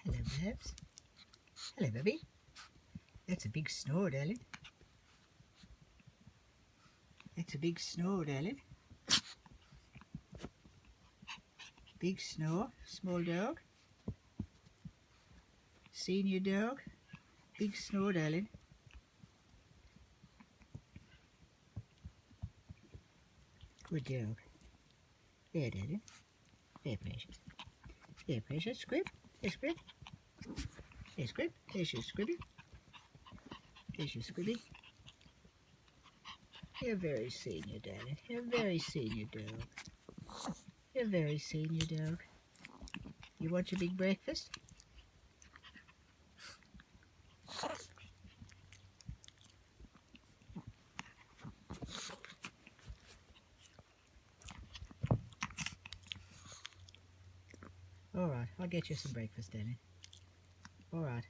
Hello, Babs. Hello, baby. That's a big snore, darling. That's a big snore, darling. Big snore. Small dog. Senior dog. Big snore, darling. Good dog. There, darling. There, precious. There, precious. Squib. There, squib. There, squib. There's your squibby. There's your squibby. You're very senior, darling. You're very senior dog. You're very senior dog. You want your big breakfast? All right, I'll get you some breakfast, darling. All right.